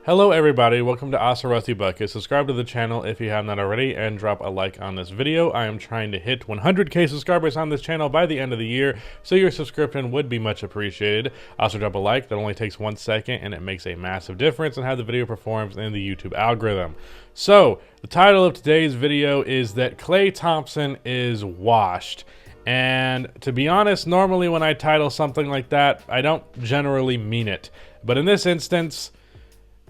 Hello everybody, welcome to Asa Rusty Bucket. Subscribe to the channel if you have not already and drop a like on this video. I am trying to hit 100k subscribers on this channel by the end of the year, so your subscription would be much appreciated. Also drop a like, that only takes 1 second and it makes a massive difference in how the video performs in the YouTube algorithm. So, the title of today's video is that Klay Thompson is washed. And to be honest, normally when I title something like that, I don't generally mean it. But in this instance,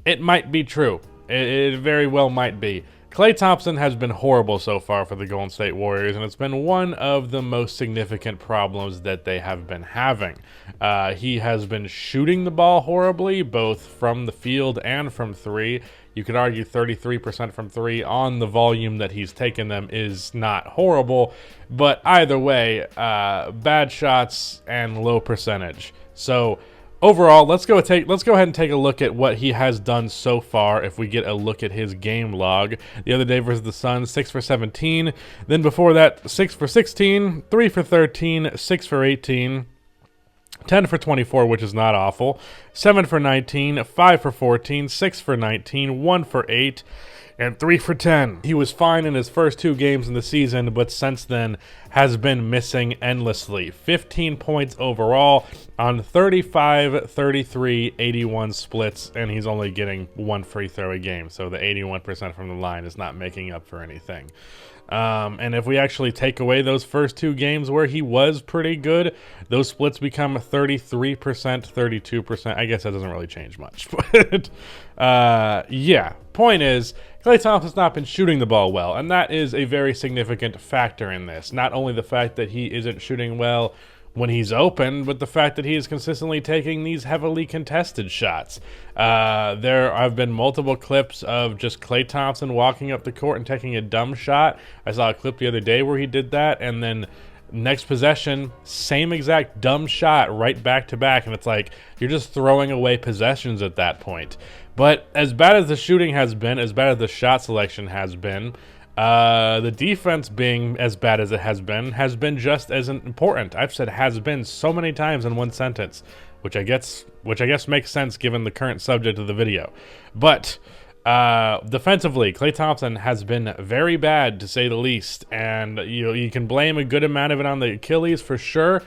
it might be true. It very well might be. Klay Thompson has been horrible so far for the Golden State Warriors, and it's been one of the most significant problems that they have been having. He has been shooting the ball horribly, both from the field and from three. You could argue 33% from three on the volume that he's taken them is not horrible, but either way, bad shots and low percentage. So overall, let's go ahead and take a look at what he has done so far. If we get a look at his game log, the other day versus the Suns, 6 for 17. Then before that, 6 for 16, 3 for 13, 6 for 18. 10 for 24, which is not awful. 7 for 19, 5 for 14, 6 for 19, 1 for 8, and 3 for 10. He was fine in his first 2 games in the season, but since then has been missing endlessly. 15 points overall on 35, 33, 81 splits, and he's only getting 1 free throw a game, so the 81% from the line is not making up for anything. And if we actually take away those first 2 games where he was pretty good, those splits become 33%, 32%. I guess that doesn't really change much. But yeah, point is, Klay Thompson's not been shooting the ball well, and that is a very significant factor in this. Not only the fact that he isn't shooting well when he's open, but the fact that he is consistently taking these heavily contested shots. There have been multiple clips of just Klay Thompson walking up the court and taking a dumb shot. I saw a clip the other day where he did that, and then next possession, same exact dumb shot right back to back, and it's like you're just throwing away possessions at that point. But as bad as the shooting has been, as bad as the shot selection has been, the defense being as bad as it has been just as important. I've said has been so many times in one sentence, which I guess makes sense given the current subject of the video. But defensively, Klay Thompson has been very bad, to say the least, and you can blame a good amount of it on the Achilles for sure.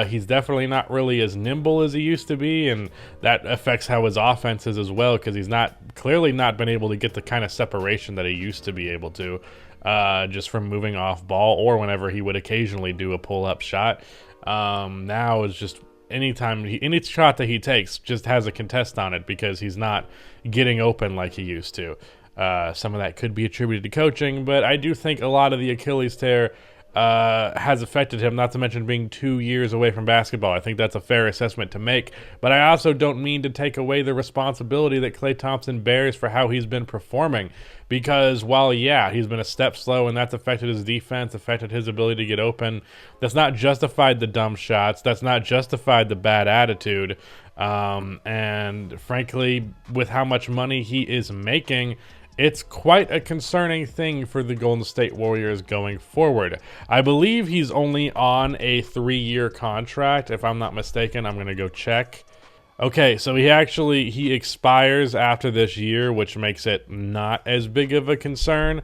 He's definitely not really as nimble as he used to be, and that affects how his offense is as well, because he's clearly not been able to get the kind of separation that he used to be able to, just from moving off ball or whenever he would occasionally do a pull-up shot. Now it's just any shot that he takes just has a contest on it because he's not getting open like he used to. Some of that could be attributed to coaching, but I do think a lot of the Achilles tear has affected him, not to mention being 2 years away from basketball. I think that's a fair assessment to make, but I also don't mean to take away the responsibility that Klay Thompson bears for how he's been performing, because while, yeah, he's been a step slow and that's affected his defense, affected his ability to get open, that's not justified the dumb shots, that's not justified the bad attitude, and frankly, with how much money he is making, it's quite a concerning thing for the Golden State Warriors going forward. I believe he's only on a 3-year contract, if I'm not mistaken. I'm going to go check. Okay, so he expires after this year, which makes it not as big of a concern.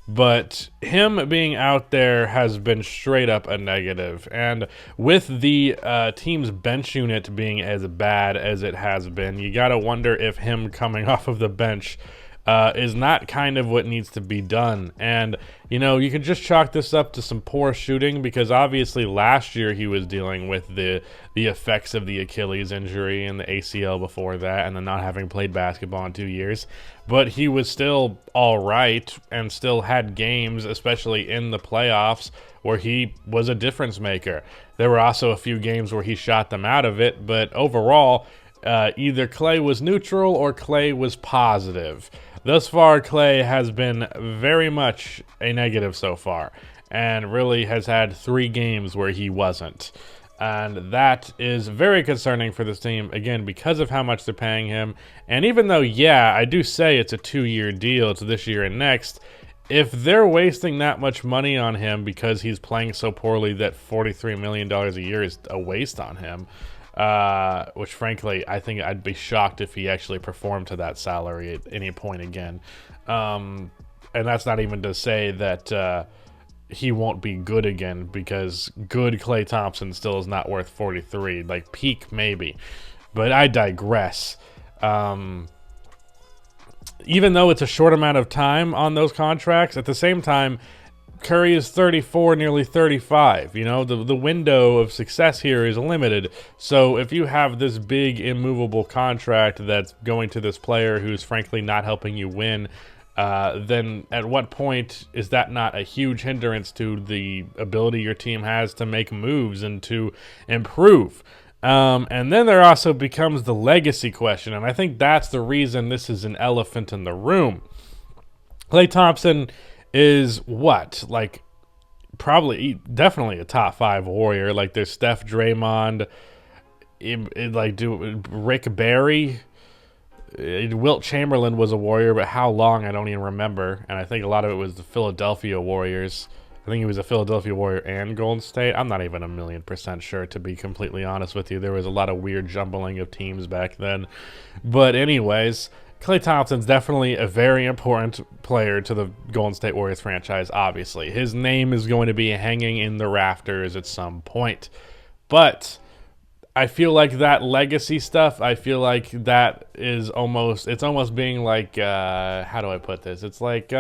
But him being out there has been straight up a negative. And with the team's bench unit being as bad as it has been, you got to wonder if him coming off of the bench is not kind of what needs to be done. And, you can just chalk this up to some poor shooting, because obviously last year he was dealing with the effects of the Achilles injury and the ACL before that, and then not having played basketball in 2 years. But he was still all right and still had games, especially in the playoffs, where he was a difference maker. There were also a few games where he shot them out of it, but overall, either Klay was neutral or Klay was positive. Thus far, Klay has been very much a negative so far, and really has had 3 games where he wasn't. And that is very concerning for this team, again, because of how much they're paying him. And even though, yeah, I do say it's a 2-year deal, it's this year and next, if they're wasting that much money on him because he's playing so poorly that $43 million a year is a waste on him, which frankly, I think I'd be shocked if he actually performed to that salary at any point again. And that's not even to say that he won't be good again, because good Klay Thompson still is not worth 43. Like, peak, maybe. But I digress. Even though it's a short amount of time on those contracts, at the same time, Curry is 34, nearly 35. You know, the window of success here is limited. So if you have this big, immovable contract that's going to this player who's frankly not helping you win, then at what point is that not a huge hindrance to the ability your team has to make moves and to improve? And then there also becomes the legacy question, and I think that's the reason this is an elephant in the room. Klay Thompson is what? Like, definitely a top 5 Warrior. Like, there's Steph, Draymond, Rick Barry. Wilt Chamberlain was a Warrior, but how long, I don't even remember. And I think a lot of it was the Philadelphia Warriors. I think he was a Philadelphia Warrior and Golden State. I'm not even 1,000,000% sure, to be completely honest with you. There was a lot of weird jumbling of teams back then. But anyways, Klay Thompson's definitely a very important player to the Golden State Warriors franchise, obviously. His name is going to be hanging in the rafters at some point. But I feel like that legacy stuff, I feel like that is almost being like, how do I put this? It's like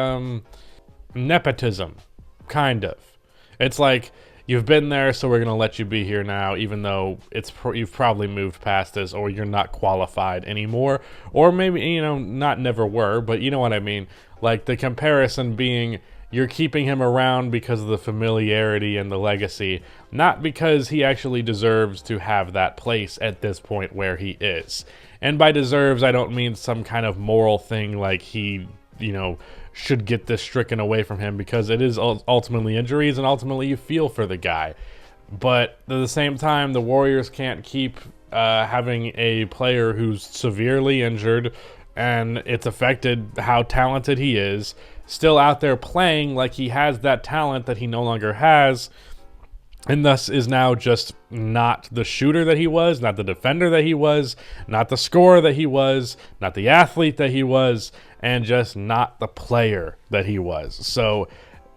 nepotism. Kind of. It's like, you've been there, so we're going to let you be here now, even though you've probably moved past this, or you're not qualified anymore. Or maybe, you know, not never were, but you know what I mean. Like, the comparison being, you're keeping him around because of the familiarity and the legacy, not because he actually deserves to have that place at this point where he is. And by deserves, I don't mean some kind of moral thing like he, you know, should get this stricken away from him, because it is ultimately injuries, and ultimately you feel for the guy. But at the same time, the Warriors can't keep having a player who's severely injured, and it's affected how talented he is, still out there playing like he has that talent that he no longer has, and thus is now just not the shooter that he was, not the defender that he was, not the scorer that he was, not the athlete that he was, and just not the player that he was. So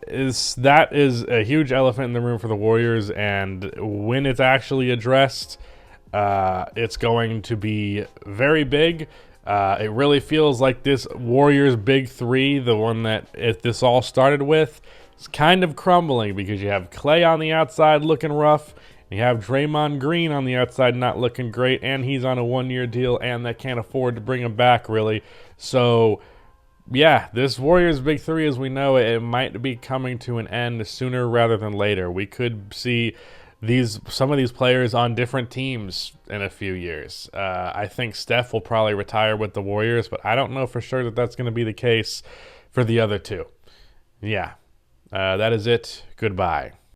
that is a huge elephant in the room for the Warriors, and when it's actually addressed, it's going to be very big. It really feels like this Warriors big three, the one that this all started with, is kind of crumbling, because you have Klay on the outside looking rough, and you have Draymond Green on the outside not looking great, and he's on a 1-year deal, and they can't afford to bring him back, really. So yeah, this Warriors big three, as we know it, might be coming to an end sooner rather than later. We could see some of these players on different teams in a few years. I think Steph will probably retire with the Warriors, but I don't know for sure that that's going to be the case for the other two. Yeah, that is it. Goodbye.